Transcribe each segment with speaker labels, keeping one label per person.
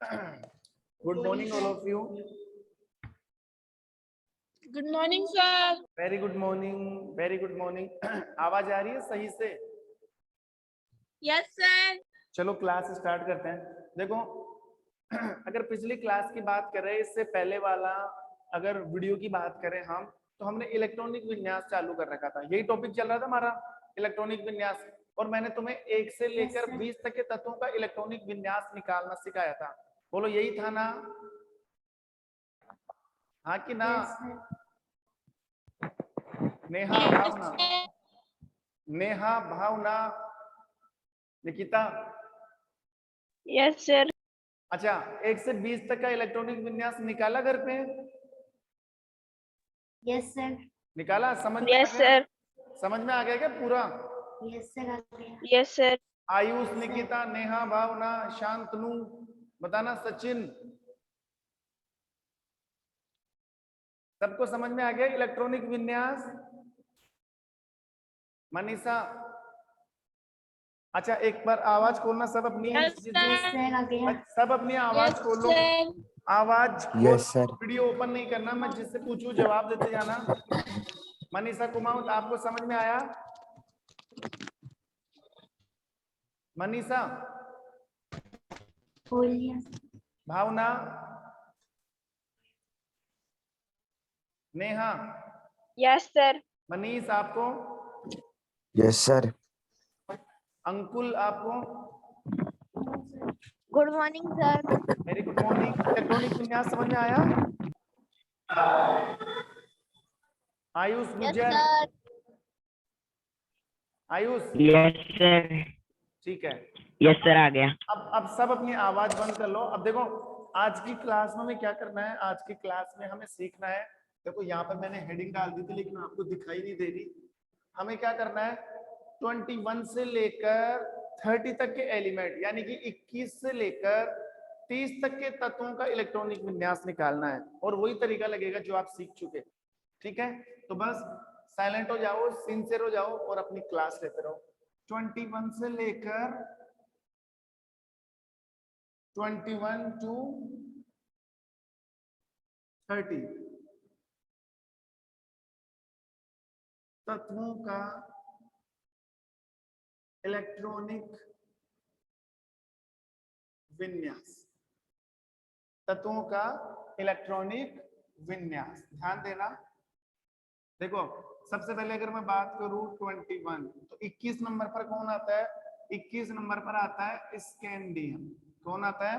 Speaker 1: Good morning, all of you.
Speaker 2: Good morning, sir.
Speaker 1: Very good morning. Very good morning. आवाज आ रही है सही से?
Speaker 2: Yes, sir.
Speaker 1: चलो क्लास स्टार्ट करते हैं। देखो, अगर पिछली क्लास की बात करें, इससे पहले वाला अगर वीडियो की बात करें हम, तो हमने इलेक्ट्रॉनिक विन्यास चालू कर रखा था। यही टॉपिक चल रहा था हमारा, इलेक्ट्रॉनिक विन्यास। और मैंने तुम्हें 1 से लेकर 20 तक के तत्वों का इलेक्ट्रॉनिक विन्यास निकालना सिखाया था। बोलो यही था ना? हाँ कि ना? नेहा भावना, नेहा भावना, निकिता।
Speaker 2: Yes, sir.
Speaker 1: अच्छा, 1 से 20 तक का इलेक्ट्रॉनिक विन्यास निकाला घर पे?
Speaker 3: Yes sir.
Speaker 1: निकाला? समझ में
Speaker 2: Yes,
Speaker 1: आ गया?
Speaker 2: sir.
Speaker 1: समझ में आ गया क्या पूरा?
Speaker 3: यस सर आ गया।
Speaker 2: Yes, sir.
Speaker 1: आयुष, निकिता, नेहा, भावना, शांतनु, बताना, सचिन, सबको समझ में आ गया इलेक्ट्रॉनिक विन्यास? मनीषा, अच्छा एक बार आवाज खोलना सब अपनी।
Speaker 2: Yes, sir.
Speaker 3: आ गया।
Speaker 1: सब अपनी आवाज
Speaker 2: Yes,
Speaker 1: खोलो।
Speaker 2: sir.
Speaker 1: आवाज
Speaker 4: यस सर।
Speaker 1: वीडियो ओपन नहीं करना, मैं जिससे पूछूं जवाब देते जाना। मनीषा कुमार, आपको समझ में आया? मनीषा,
Speaker 3: बोलिए।
Speaker 1: भावना, नेहा,
Speaker 2: Yes, sir.
Speaker 1: मनीष, आपको?
Speaker 4: Yes sir.
Speaker 1: अंकुल, आपको?
Speaker 2: Good morning, sir.
Speaker 1: Very good morning. Electronic विन्यास समझ में आया? आयुष,
Speaker 2: Yes,
Speaker 1: विजय,
Speaker 2: sir.
Speaker 1: Ayush,
Speaker 5: yes sir.
Speaker 1: ठीक है।
Speaker 5: यस सर आ गया।
Speaker 1: अब सब अपनी आवाज बंद कर लो। अब देखो, आज की क्लास में हमें क्या करना है? आज की क्लास में हमें सीखना है। देखो यहाँ पर मैंने हेडिंग डाल दी थी, लेकिन आपको दिखाई नहीं दे रही। हमें क्या करना है? 21 से लेकर 30 तक के एलिमेंट, यानी कि 21 से लेकर 30 तक के तत्वों का इलेक्ट्रॉनिक विन्यास निकालना है। और वही तरीका लगेगा जो आप सीख चुके। ठीक है, तो बस साइलेंट हो जाओ, सिंसियर हो जाओ और अपनी क्लास लेते रहो। 21 से लेकर 21 to 30 तत्वों का इलेक्ट्रॉनिक विन्यास, तत्वों का इलेक्ट्रॉनिक विन्यास। ध्यान देना। देखो, सबसे पहले अगर मैं बात करूं 21, तो 21 नंबर पर कौन आता है? 21 नंबर पर आता है स्कैंडियम। कौन आता है?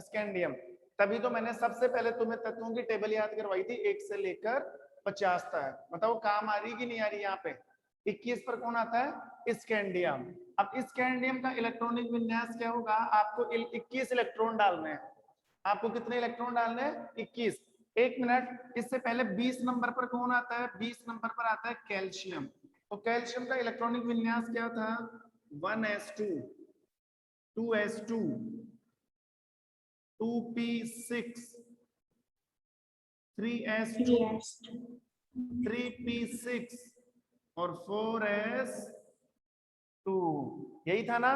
Speaker 1: स्कैंडियम। तभी तो मैंने सबसे पहले तुम्हें तत्वों की टेबल याद करवाई थी 1 से लेकर 50 तक। बताओ काम आ रही कि नहीं आ रही? यहाँ पे 21 पर कौन आता है? स्कैंडियम। अब स्कैंडियम का इलेक्ट्रॉनिक विन्यास क्या होगा? आपको 21 इलेक्ट्रॉन डालने हैं। आपको कितने इलेक्ट्रॉन डालने हैं? 21। एक मिनट, इससे पहले 20 नंबर पर कौन आता है? 20 नंबर पर आता है कैल्शियम। तो कैल्शियम का इलेक्ट्रॉनिक विन्यास क्या था? 1s2, 2s2, 2p6, 3s2, 3p6 और 4s2। यही था ना?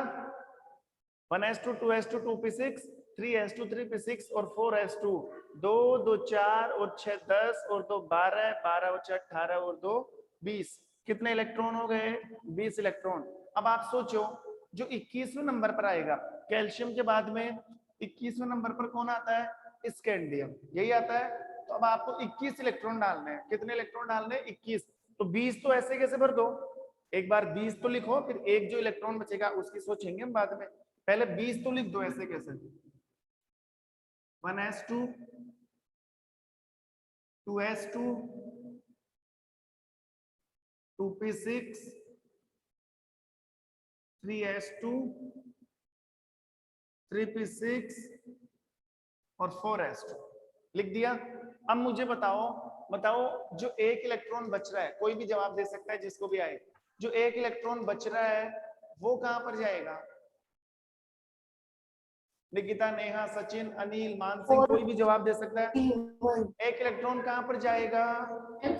Speaker 1: 1s2, 2s2, 2p6, 3s2, 3p6 और 4s2। 2 2 4 और 6 10 और 2 12, 12 और 6 18 और 2 20। कितने इलेक्ट्रॉन हो गए? 20 इलेक्ट्रॉन। अब आप सोचो, जो 21वें नंबर पर आएगा कैल्शियम के बाद में, 21वें नंबर पर कौन आता है? स्कैंडियम। यही आता है। तो अब आपको 21 इलेक्ट्रॉन डालने हैं। कितने इलेक्ट्रॉन डालने हैं? 21। तो 20 तो ऐसे कैसे भर दो? एक बार 20 तो लिखो, फिर एक जो इलेक्ट्रॉन बचेगा उसकी सोचेंगे हम बाद में। पहले 20 तो लिख दो। ऐसे कैसे? 1s2, 2s2, 2p6, 3s2, 3p6 और 4s2 लिख दिया। अब मुझे बताओ जो एक इलेक्ट्रॉन बच रहा है, कोई भी जवाब दे सकता है जिसको भी आए। जो एक इलेक्ट्रॉन बच रहा है वो कहां पर जाएगा? निकिता, नेहा, सचिन, अनिल, मानसिंह, कोई भी जवाब दे सकता है। एक इलेक्ट्रॉन कहां पर जाएगा?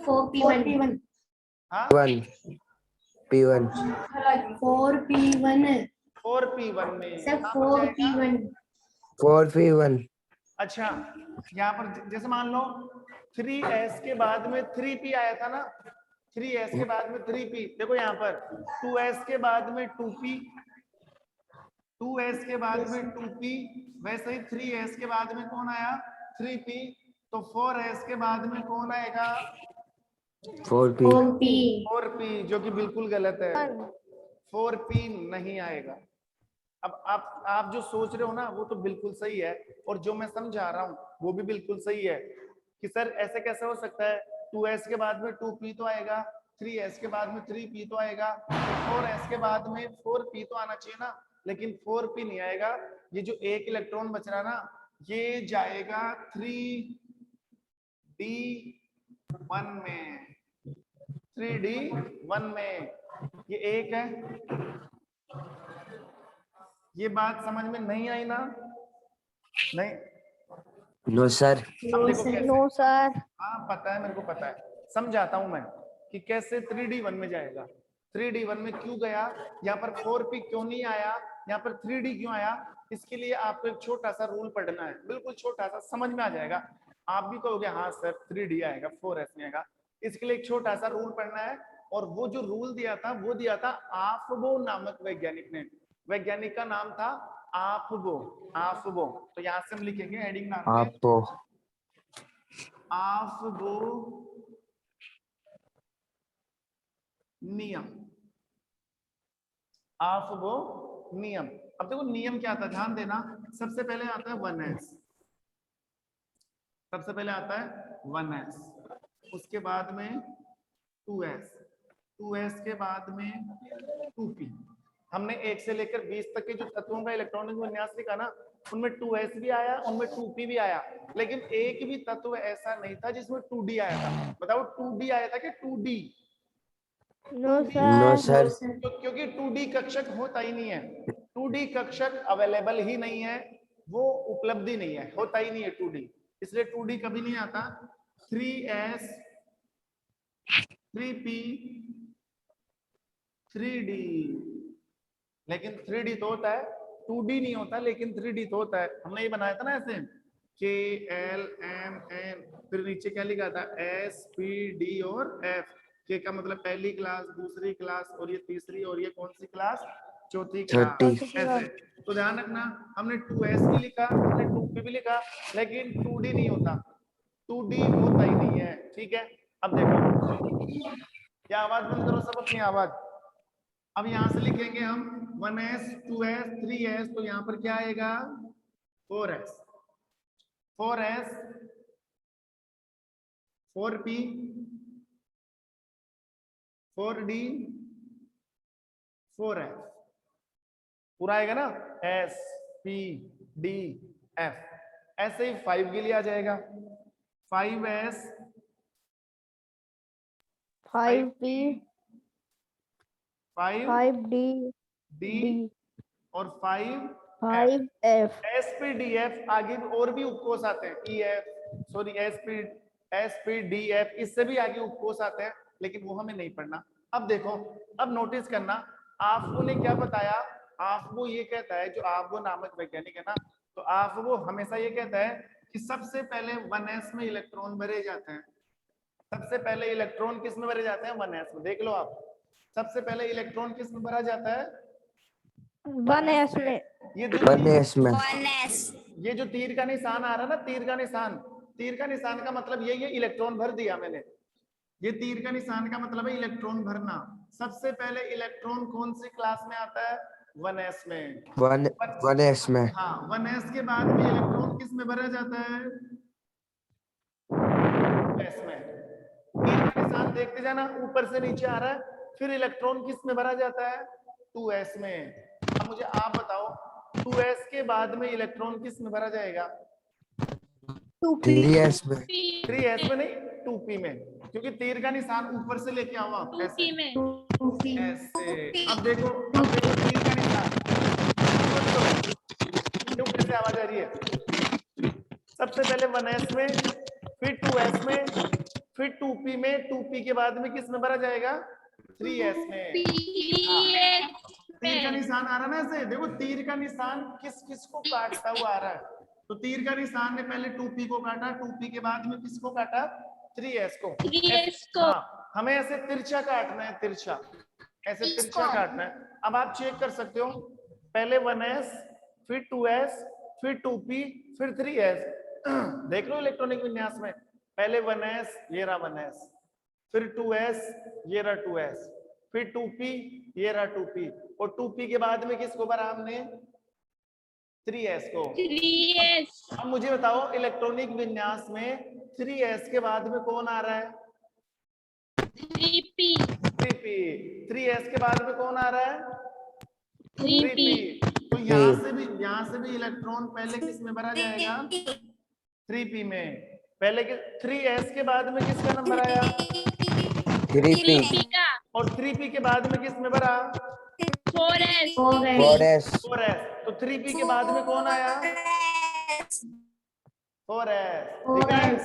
Speaker 3: 4p1।
Speaker 1: हाँ,
Speaker 4: P1
Speaker 3: 4p1
Speaker 1: 4p1 में।
Speaker 3: सर,
Speaker 1: कहां पर जाएगा?
Speaker 3: 4p1
Speaker 4: 4p1।
Speaker 1: अच्छा, यहाँ पर जैसे मान लो 3s के बाद में 3p आया था ना, 3s के बाद में 3p, देखो यहाँ पर 2s के बाद में 2p, 2s के बाद में 2p, वैसे ही 3s के बाद में कौन आया 3p, तो 4s के बाद में कौन आएगा
Speaker 4: 4p।
Speaker 1: 4p, जो कि बिल्कुल गलत है, 4p नहीं आएगा। अब आप जो सोच रहे हो ना वो तो बिल्कुल सही है, और जो मैं समझा रहा हूँ वो भी बिल्कुल सही है कि सर ऐसे कैसे हो सकता है, 2s के बाद में 2p तो आएगा, 3s के बाद में 3p तो आएगा, तो 4s के बाद में 4p तो आना चाहिए ना, लेकिन 4p नहीं आएगा। ये जो एक इलेक्ट्रॉन बच रहा ना, ये जाएगा 3d1 में, 3d1 में, ये एक है। ये बात समझ में नहीं आई ना? नहीं?
Speaker 4: No sir.
Speaker 1: अब देखो कैसे,
Speaker 2: नो सर।
Speaker 1: हाँ पता है, मेरे को पता है, समझाता हूं मैं कि कैसे 3d1 में जाएगा। 3d1 में क्यों गया, यहाँ पर 4p क्यों नहीं आया, यहाँ पर 3d क्यों आया, इसके लिए आपको एक छोटा सा रूल पढ़ना है, बिल्कुल छोटा सा, समझ में आ जाएगा। आप भी कहोगे हाँ सर 3d आएगा, 4s में आएगा, इसके लिए एक छोटा सा रूल पढ़ना है। और वो जो रूल दिया था वो दिया था आफबो नामक वैज्ञानिक ने, वैज्ञानिक का नाम था आफबो, आफबो। तो यहाँ से हम लिखेंगे हेडिंग नाम के
Speaker 4: आपको
Speaker 1: आफबो नियम, आफबो नियम। अब देखो नियम क्या आता है, ध्यान देना, सबसे पहले आता है 1s, सबसे पहले आता है 1s, उसके बाद में 2s, 2s के बाद में 2p। हमने 1 से लेकर 20 तक के जो तत्वों का इलेक्ट्रॉनिक विन्यास लिखा ना, उनमें 2s भी आया, उनमें 2p भी आया, लेकिन एक भी तत्व ऐसा नहीं था जिसमें 2d आया था। बताओ 2d आया था कि 2d?
Speaker 2: No
Speaker 4: no
Speaker 2: sir.
Speaker 4: Sir.
Speaker 1: क्योंकि 2d कक्षक होता ही नहीं है, 2d कक्षक अवेलेबल ही नहीं है, वो उपलब्धि नहीं है, होता ही नहीं है 2d, इसलिए 2d कभी नहीं आता। 3s, 3p, 3d, लेकिन 3d तो होता है, 2d नहीं होता, लेकिन 3d तो होता है। हमने ये बनाया था ना ऐसे KLMN, फिर नीचे क्या लिखा था SPD और F, के का मतलब पहली क्लास, दूसरी क्लास, और ये तीसरी, और ये कौन सी क्लास, चौथी क्लास,
Speaker 4: छठी।
Speaker 1: ऐसे। तो ध्यान रखना, हमने 2s भी लिखा, हमने 2p भी लिखा, लेकिन 2d नहीं होता, 2d होता ही नहीं है, ठीक है। अब देखो, क्या आवाज बंद करो सब अपनी आवाज। अब यहां से लिखेंगे हम 1s, 2s, 3s, तो यहां पर क्या आएगा 4s, 4s, 4p, 4d, 4f, पूरा आएगा ना, S P D F। ऐसे ही 5 के लिए आ जाएगा 5s,
Speaker 2: 5p,
Speaker 1: 5d
Speaker 2: 5d,
Speaker 1: और 5f।
Speaker 2: 5f।
Speaker 1: SPDF आगे और भी उपकोष आते हैं, EF, सॉरी SPDF, इससे भी आगे उपकोष आते हैं, लेकिन वो हमें नहीं पढ़ना। अब देखो, अब नोटिस करना, आफबो ने क्या बताया, आफबो ये कहता है, जो आफबो नामक वैज्ञानिक है ना, तो आफबो हमेशा ये कहता है कि सबसे पहले 1s में इलेक्ट्रॉन भरे जाते हैं, सबसे पहले इलेक्ट्रॉन किस में भरे जाते हैं 1s में। देख लो आप, सबसे पहले इलेक्ट्रॉन किस में भरा जाता है
Speaker 2: 1s में।
Speaker 1: ये जो
Speaker 4: 1s में।
Speaker 1: ये जो तीर का निशान आ रहा है ना, तीर का निशान, तीर का निशान का मतलब यही है, इलेक्ट्रॉन भर दिया मैंने। ये तीर का निशान का मतलब है इलेक्ट्रॉन भरना। सबसे पहले इलेक्ट्रॉन कौन सी क्लास में आता है 1s में,
Speaker 4: 1s में।
Speaker 1: हाँ 1s के बाद में इलेक्ट्रॉन किस में भरा जाता है 2s में। तीर का निशान देखते जाना, ऊपर से नीचे आ रहा है, फिर इलेक्ट्रॉन किस में भरा जाता है 2s में। अब मुझे आप बताओ 2s के बाद में इलेक्ट्रॉन किस में भरा जाएगा
Speaker 4: 3s में।
Speaker 1: 3s में नहीं 2p में, क्योंकि तीर का निशान ऊपर से लेके आओ आप ऐसे, ऐसे। अब देखो तीर का निशान, क्यों कैसे आवाज आ रही है, सबसे पहले 1s में, फिर 2s में, फिर 2p में, 2p के बाद में किस में भरा जाएगा 3s में। तीर का निशान आ रहा है ना ऐसे, देखो तीर का निशान किस किस को काटता हुआ आ रहा है। तो तीर का निशान ने पहले 2p को काटा, 2p के बाद में किसको काटा, 3s को।
Speaker 6: 3s को।
Speaker 1: हाँ, हमें ऐसे तिरछा काटना है, तिरछा ऐसे तिरछा काटना है। अब आप चेक कर सकते हो, पहले 1s, फिर 2s, फिर 2p, फिर 3s। देख लो इलेक्ट्रॉनिक विन्यास में, पहले 1s, ये रहा 1s, फिर 2s, ये रहा 2s, फिर 2p, ये रहा 2p, और 2p के बाद में किसको भरा हमने, 3s को।
Speaker 6: 3s।
Speaker 1: अब मुझे बताओ इलेक्ट्रॉनिक विन्यास में 3s के बाद में कौन आ रहा है,
Speaker 6: 3p।
Speaker 1: 3p। 3s के बाद में कौन आ रहा है,
Speaker 6: 3p।
Speaker 1: तो यहाँ से भी इलेक्ट्रॉन पहले किस में भरा जाएगा, 3p में। पहले 3s के बाद में किसका नंबर आया,
Speaker 4: 3p,
Speaker 6: 3p का।
Speaker 1: और 3p के बाद में किस में भरा,
Speaker 6: 4s।
Speaker 4: 4s,
Speaker 1: 4s। तो 3p के बाद में कौन आया, 4s। ठीक है,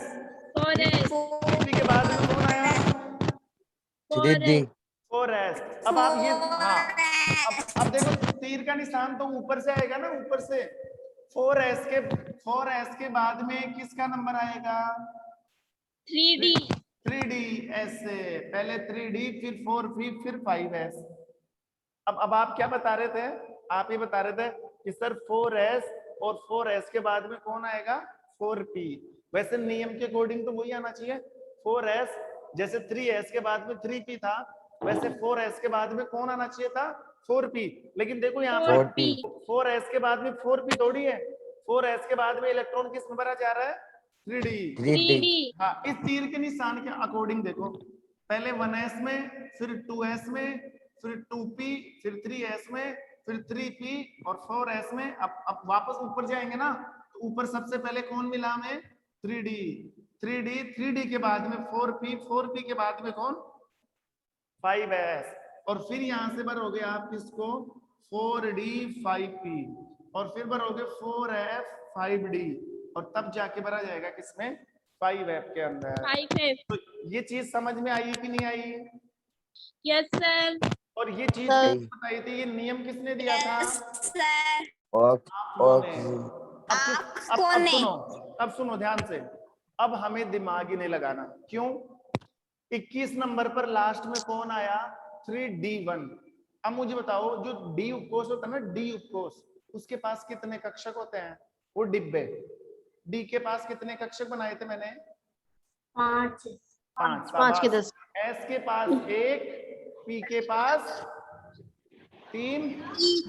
Speaker 6: 4s।
Speaker 1: 3p के बाद में कौन आया,
Speaker 4: 3d,
Speaker 1: 4s। अब आप ये, हाँ, अब देखो तीर का निशान तो ऊपर से आएगा ना, ऊपर से। 4s के बाद में किसका नंबर आएगा,
Speaker 6: 3d।
Speaker 1: 3d। ऐसे पहले 3d, फिर 4p, फिर 5s। अब आप क्या बता रहे थे, आप ये बता रहे थे कि सर 4s और 4s के बाद में कौन आएगा, 4p। वैसे नियम के अकॉर्डिंग तो वही आना चाहिए, 4s। जैसे 3s के बाद में 3p था, वैसे 4s के बाद में कौन आना चाहिए था, 4p। लेकिन देखो यहाँ पर
Speaker 6: 4p।
Speaker 1: 4s के बाद में 4p थोड़ी है, 4s के बाद में इलेक्ट्रॉन किस में भरा जा रहा है, 3d।
Speaker 6: 3d।
Speaker 1: हाँ, इस तीर के निशान के अकॉर्डिंग देखो, पहले 1s में, फिर 2s में, फिर 2p, फिर 3s में, फिर 3p और 4s में। अब वापस ऊपर जाएंगे ना, तो ऊपर सबसे पहले कौन मिला हमें, 3d। 3d के बाद में 4p, 4p के बाद में कौन, 5s, और फिर यहां से भरोगे आप किसको, 4d, 5p, और फिर भरोगे 4f, 5d, और तब जाके भरा जाएगा किसमें, 5f के अंदर।
Speaker 6: 5f।
Speaker 1: तो ये चीज समझ में आई कि नहीं आई,
Speaker 6: यस सर।
Speaker 1: और ये चीज किसने बताई थी, ये नियम किसने दिया था,
Speaker 4: और
Speaker 1: अब सुनो, अब सुनो ध्यान से। अब हमें दिमाग ही नहीं लगाना, क्यों, 21 नंबर पर लास्ट में कौन आया, 3d1। अब मुझे बताओ, जो डी उपकोष होता है ना, डी उपकोष, उसके पास कितने कक्षक होते हैं, वो डिब्बे। डी के पास कितने कक्षक बनाए थे मैंने,
Speaker 3: 5।
Speaker 1: 5 के 10। एस के पास 1, पी के पास 3,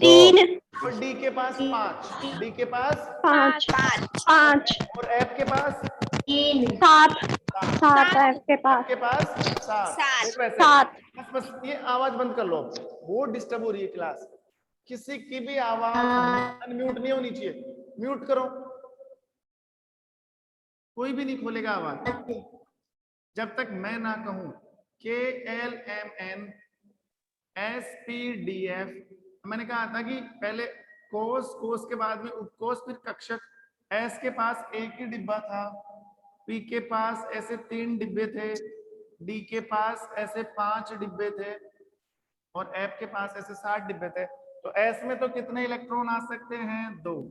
Speaker 2: 3
Speaker 1: और डी के पास 5, डी के पास
Speaker 2: 5
Speaker 1: और एफ के पास
Speaker 3: 3
Speaker 2: 7 आपके पास
Speaker 1: आपके पास 7।
Speaker 2: 7
Speaker 1: बस ये आवाज बंद कर लो, वो डिस्टर्ब हो रही है क्लास। किसी की भी आवाज अनम्यूट नहीं होनी चाहिए, म्यूट करो, कोई भी नहीं खोलेगा आवाज जब तक मैं ना कहूं KLMNSPDF। मैंने कहा था कि पहले कोष, कोष के बाद में उपकोष, फिर कक्षक। एस के पास एक ही डिब्बा था, पी के पास ऐसे 3 डिब्बे थे, डी के पास ऐसे 5 डिब्बे थे, और एफ के पास ऐसे 7 डिब्बे थे। तो एस में तो कितने इलेक्ट्रॉन आ सकते हैं, 2।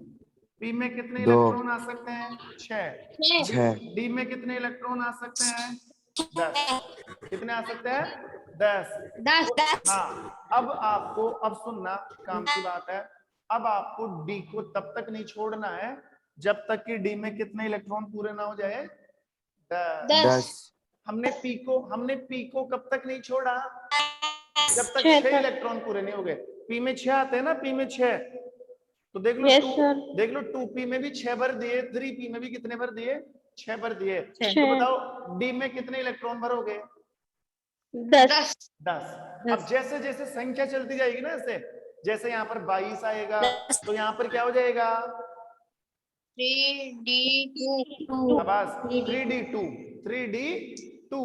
Speaker 1: पी में कितने
Speaker 4: 2,
Speaker 1: इलेक्ट्रॉन आ सकते हैं, 6।
Speaker 4: 6,
Speaker 1: डी में कितने इलेक्ट्रॉन आ सकते हैं, 10। कितने आ सकते हैं, 10। हाँ, अब आपको, अब सुनना काम की बात है, अब आपको डी को तब तक नहीं छोड़ना है जब तक कि डी में कितने इलेक्ट्रॉन पूरे ना हो जाए,
Speaker 4: 10,
Speaker 1: हमने पी को कब तक नहीं छोड़ा, जब तक 6 इलेक्ट्रॉन पूरे नहीं हो गए। पी में 6 आते हैं ना, पी में 6, तो देख लो देख लो 2p में भी 6 भर दिए, 3p में भी कितने भर दिए, 6 भर दिए। तो बताओ डी में कितने इलेक्ट्रॉन भरोगे,
Speaker 2: 10
Speaker 1: अब जैसे जैसे संख्या चलती जाएगी ना, ऐसे जैसे यहाँ पर 22 आएगा, तो यहाँ पर क्या हो जाएगा,
Speaker 3: 3D2
Speaker 1: आवाज 3d2, 3d2।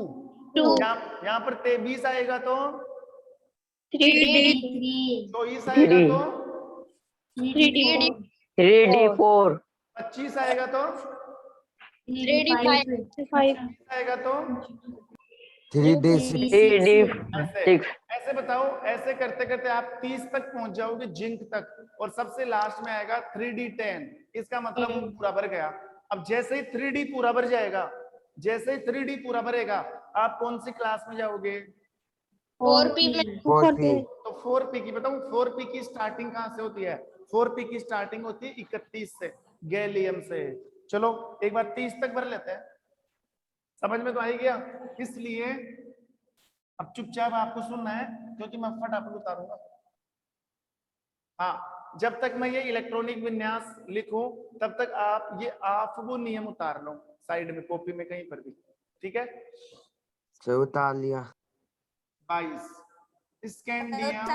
Speaker 1: यहाँ पर 23 आएगा तो
Speaker 3: 3D3
Speaker 1: 24 आएगा तो
Speaker 5: 3D4
Speaker 1: 25 आएगा तो
Speaker 3: 3D5
Speaker 1: आएगा तो
Speaker 4: 3D
Speaker 5: 3D
Speaker 1: ऐसे
Speaker 5: 6
Speaker 1: ऐसे बताओ, ऐसे करते करते आप 30 तक पहुंच जाओगे जिंक तक, और सबसे लास्ट में आएगा 3D 10। इसका मतलब वो पूरा भर गया। अब जैसे ही 3D पूरा भर जाएगा, जैसे ही 3D पूरा भरेगा, आप कौन सी क्लास में जाओगे?
Speaker 3: 4P में
Speaker 4: 4P
Speaker 1: तो 4P की बताऊं, 4P की स्टार्टिंग कहां से होती है? 4P की स्टार्टिंग होती है 31 से, गैलियम से। चलो एक बार 30 तक भर लेते हैं, समझ में तो आ ही गया। इसलिए अब चुपचाप आपको सुनना है, क्योंकि मैं फटाफट उतारूंगा। हाँ, जब तक मैं ये इलेक्ट्रॉनिक विन्यास लिखूं, तब तक आप ये वो नियम उतार लो साइड में, कॉपी में कहीं पर भी, ठीक है?
Speaker 4: से उतार लिया।
Speaker 1: 22 scandium,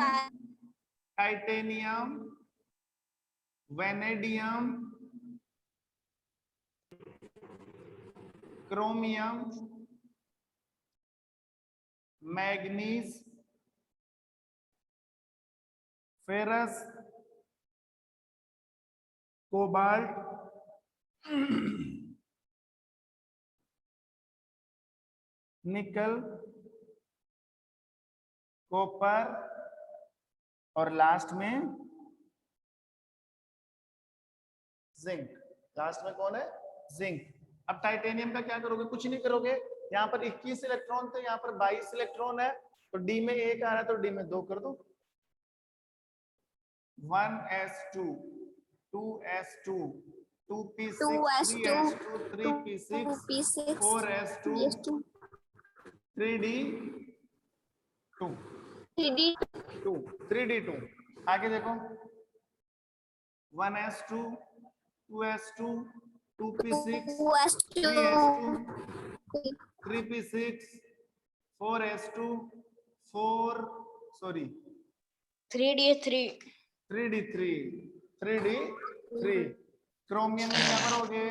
Speaker 1: titanium, vanadium, chromium, manganese, ferrous, cobalt, निकल, कॉपर, और लास्ट में जिंक। लास्ट में कौन है? जिंक। अब टाइटेनियम का क्या करोगे? कुछ नहीं करोगे, यहाँ पर 21 इलेक्ट्रॉन थे, यहाँ पर 22 इलेक्ट्रॉन है, तो डी में 1 आ रहा है तो डी में 2 कर दो। 1s2, 2s2, 2p6, 3s2, 3p6, 4s2, 3d2, 3d2। आगे देखो, 1s2, 2s2, 2p6, 3s2, 3p6, 4s2, 3d3। Chromium में क्या करोगे?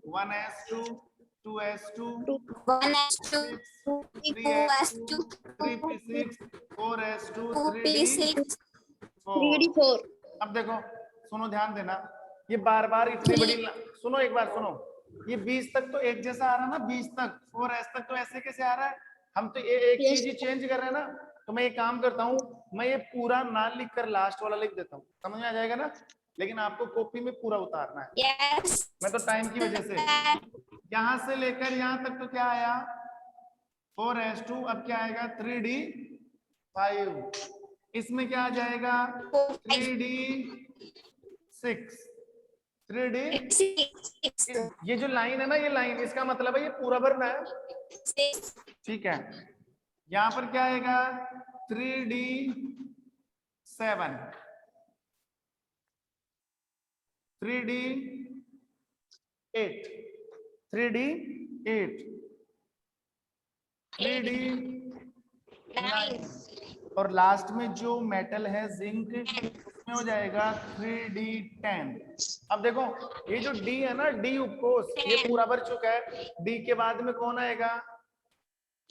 Speaker 1: 1s2, 2s2, 6, 3s2, 3p6, 4s2, 3d4। अब देखो, सुनो, ध्यान देना, ये बार बार इतनी बड़ी सुनो, एक बार सुनो, ये 20 तक तो एक जैसा आ रहा है ना, 20 तक, 4s तक तो ऐसे कैसे आ रहा है? हम तो ये एक चीज ही चेंज कर रहे हैं ना। तो मैं ये काम करता हूँ, मैं ये पूरा ना लिख कर लास्ट वाला लिख देता हूँ, समझ में आ जाएगा ना? लेकिन आपको कॉपी में पूरा उतारना है। मैं तो टाइम की वजह से, यहां से लेकर यहां तक तो क्या आया? 4s2। अब क्या आएगा? 3d5। इसमें क्या आ जाएगा? 3d6, 3d। ये जो लाइन है ना, ये लाइन, इसका मतलब है ये पूरा भरना है, ठीक है? यहां पर क्या आएगा? 3d7, 3d8, 3d8, 3d9, और लास्ट में जो मेटल है जिंक, उसमें हो जाएगा 3d10। अब देखो, ये जो डी है ना, डी उपकोष, ये पूरा भर चुका है। डी के बाद में कौन आएगा?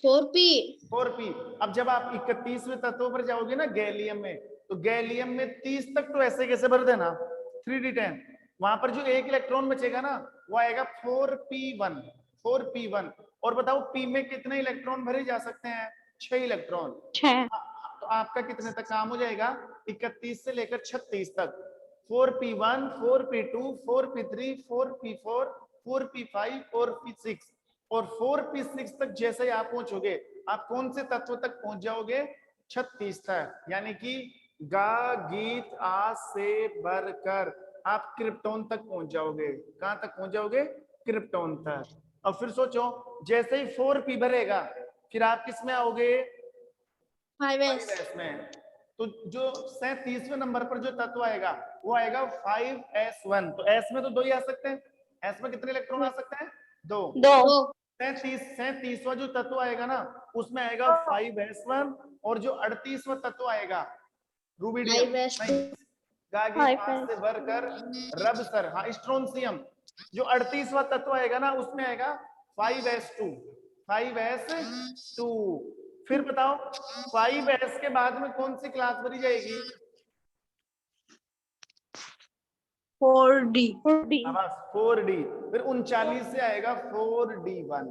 Speaker 1: 4p। अब जब आप 31वें तत्व पर जाओगे ना गैलियम में, तो गैलियम में 30 तक तो ऐसे कैसे भर देना, 3d10। वहां पर जो एक इलेक्ट्रॉन बचेगा ना, वो आएगा 4p1, 4p1। और बताओ, p में कितने इलेक्ट्रॉन भरे जा सकते हैं? 6 इलेक्ट्रॉन।
Speaker 2: 6।
Speaker 1: तो आपका कितने तक काम हो जाएगा? 31 से लेकर 36 तक। 4p1, 4p2, 4p3, 4p4, 4p5, 4p6, और 4p6 तक जैसे ही आप पहुंचोगे, आप कौन से तत्व तक पहुंच जाओगे? 36 तक। यानी कि गा, गीत, आ से बढ़कर आप क्रिप्टोन तक पहुंच जाओगे। कहां तक पहुंच जाओगे? क्रिप्टोन तक। और फिर सोचो, जैसे ही 4p भरेगा, फिर आप किस में आओगे? 5s में। तो जो 37वें नंबर पर जो तत्व आएगा, वो आएगा 5s1। तो s में तो 2 ही आ सकते हैं। s में कितने इलेक्ट्रॉन आ सकते हैं? 2। 37वां जो तत्व आएगा ना, उसमें आएगा 5s1। और जो 38वां तत्व आएगा, रूबिडियम नहीं, गागी पास से भरकर रबसर, हाँ, स्ट्रोंसियम, जो 38वां तत्व आएगा ना, उसमें आएगा 5s2, 5s2। फिर बताओ, 5s के बाद में कौन सी क्लास भरी जाएगी?
Speaker 2: 4D।
Speaker 1: 4d। फिर 39 से आएगा 4d1,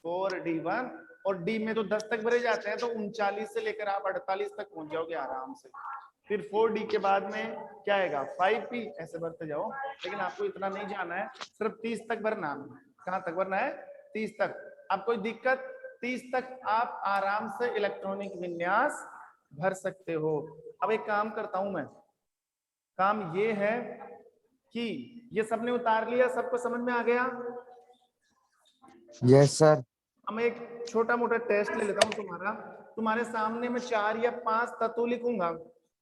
Speaker 1: 4d1। और डी में तो 10 तक भरे जाते हैं, तो 39 से लेकर आप 48 तक पहुंच जाओगे आराम से। फिर 4D के बाद में क्या आएगा 5P, ऐसे भरते जाओ। लेकिन आपको इतना नहीं जाना है, सिर्फ 30 तक भरना है। कहाँ तक भरना है? 30 तक। अब कोई दिक्कत? 30 तक आप आराम से इलेक्ट्रॉनिक विन्यास भर सकते हो। अब एक काम करता हूं मैं, काम ये है कि ये सबने उतार लिया, सबको समझ में आ गया?
Speaker 4: Yes sir.
Speaker 1: हम एक छोटा मोटा टेस्ट ले लेता हूं तुम्हारा। तुम्हारे सामने मैं 4 या 5 तत्व लिखूंगा,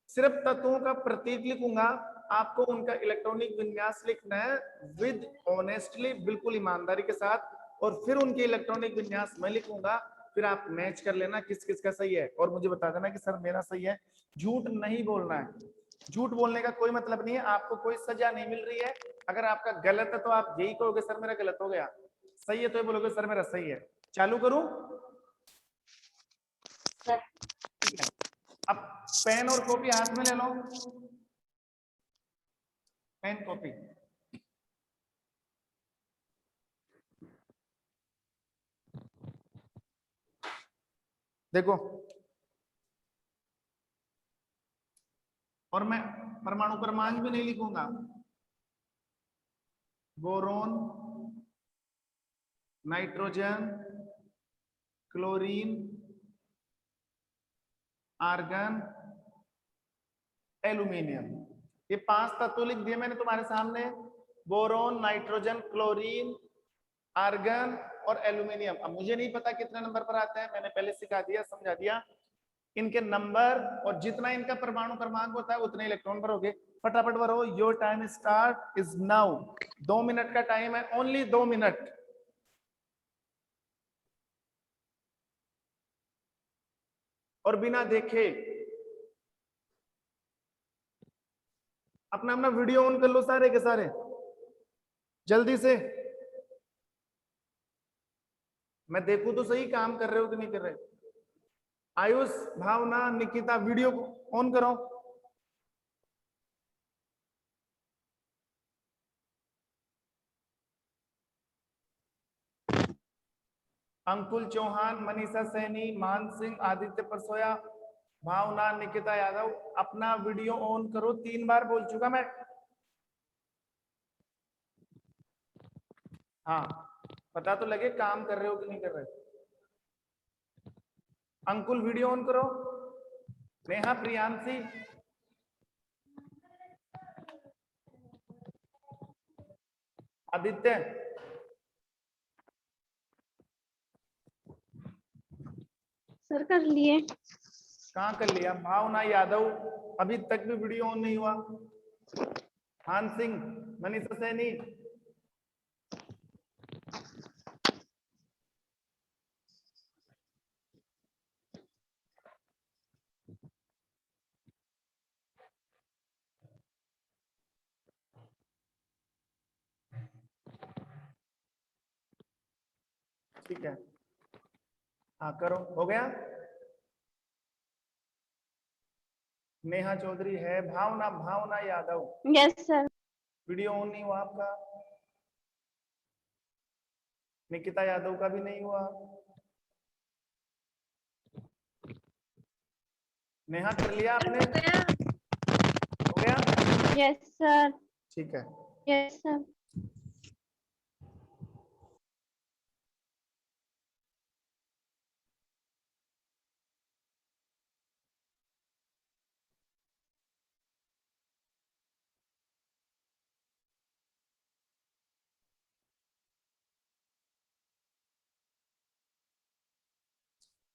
Speaker 1: सिर्फ तत्वों का प्रतीक लिखूंगा, आपको उनका इलेक्ट्रॉनिक विन्यास लिखना है विद ऑनेस्टली, बिल्कुल ईमानदारी के साथ, और फिर उनके इलेक्ट्रॉनिक विन्यास मैं लिखूंगा, फिर आप मैच कर लेना किस किस का सही है और मुझे बता देना कि सर मेरा सही है। झूठ नहीं बोलना है, झूठ बोलने का कोई मतलब नहीं है, आपको कोई सजा नहीं मिल रही है। अगर आपका गलत है तो आप यही कहोगे सर मेरा गलत हो गया, सही है तो ये बोलोगे सर मेरा सही है। चालू करूं? ठीक है, अब पेन और कॉपी हाथ में ले लो, पेन कॉपी। देखो, और मैं परमाणु क्रमांक भी नहीं लिखूंगा। Boron, nitrogen, chlorine, argon, aluminium, ये 5 तत्व लिख दिए मैंने तुम्हारे सामने। बोरोन, नाइट्रोजन, क्लोरीन, आर्गन और एल्यूमिनियम। अब मुझे नहीं पता कितने नंबर पर आते हैं, मैंने पहले सिखा दिया, समझा दिया। इनके नंबर और जितना इनका परमाणु क्रमांक होता है उतने इलेक्ट्रॉन भरोगे। फटाफट भरो। Your time start is now. 2 minute का टाइम है, ओनली 2 मिनट। और बिना देखे अपना अपना वीडियो ऑन कर लो सारे के सारे, जल्दी से। मैं देखूं तो सही काम कर रहे हो कि नहीं कर रहे। आयुष, भावना, निकिता, वीडियो ऑन करो। अंकुल चौहान, मनीषा सैनी, मान सिंह, आदित्य परसोया, भावना, निकिता यादव, अपना वीडियो ऑन करो। 3 बार बोल चुका मैं। हाँ, पता तो लगे काम कर रहे हो कि नहीं कर रहे। अंकुल वीडियो ऑन करो। नेहा, प्रियांशी, आदित्य,
Speaker 2: सर कर लिए।
Speaker 1: कहाँ कर लिया? भावना यादव, अभी तक भी वीडियो ऑन नहीं हुआ। मान सिंह, मनीषा सैनी, ठीक है, हाँ करो। हो गया? नेहा चौधरी है, Bhavna, Bhavna Yadav,
Speaker 2: yes sir.
Speaker 1: Video on नहीं हुआ आपका। निकिता यादव का भी नहीं हुआ। नेहा कर लिया आपने? हो गया?
Speaker 2: Yes sir.
Speaker 1: ठीक है।
Speaker 2: Yes sir.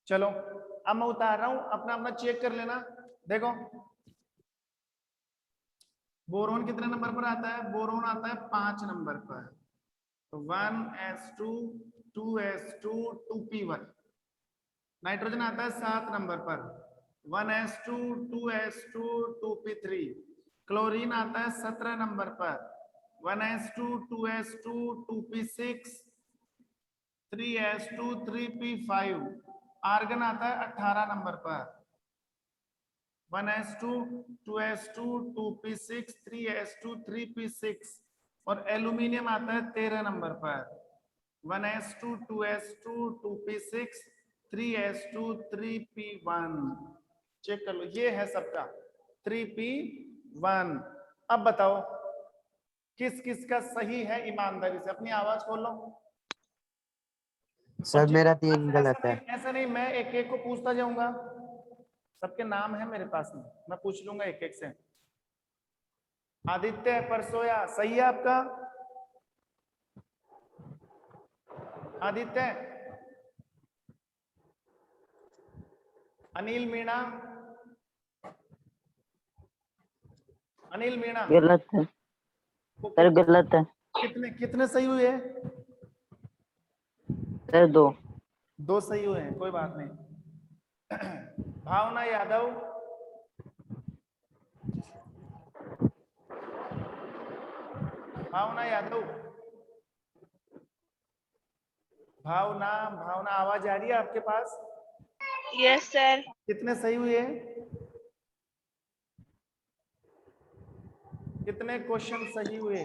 Speaker 1: चलो अब मैं उतार रहा हूं, अपना अपना चेक कर लेना। देखो, बोरोन कितने नंबर पर आता है? बोरोन आता है 5 नंबर पर। तो 1s2 2s2 2p1। नाइट्रोजन आता है 7 नंबर पर। 1s2 2s2 2p3। क्लोरीन आता है 17 नंबर पर। 1s2 2s2 2p6 3s2 3p5। Argon आता है 18 नंबर पर। 1s2 2s2 2p6 3s2 3p6। और एल्यूमिनियम आता है 13 नंबर पर। 1s2 2s2 2p6 3s2 3p1 check कर लो, ये है सबका 3p1। अब बताओ किस किस का सही है, ईमानदारी से अपनी आवाज खोलो।
Speaker 4: सर मेरा 3 गलत है।
Speaker 1: ऐसा नहीं मैं एक एक को पूछता जाऊंगा, सबके नाम है मेरे पास में, मैं पूछ लूंगा एक एक से। आदित्य परसोया सही है आपका? आदित्य। अनिल मीणा, अनिल मीणा
Speaker 5: गलत है सर, गलत है
Speaker 1: कितने कितने सही हुए?
Speaker 5: सर 2।
Speaker 1: 2 सही हुए हैं, कोई बात नहीं। भावना यादव, भावना यादव, भावना भावना आवाज आ रही है आपके पास?
Speaker 3: Yes sir.
Speaker 1: कितने सही हुए? कितने क्वेश्चन सही हुए?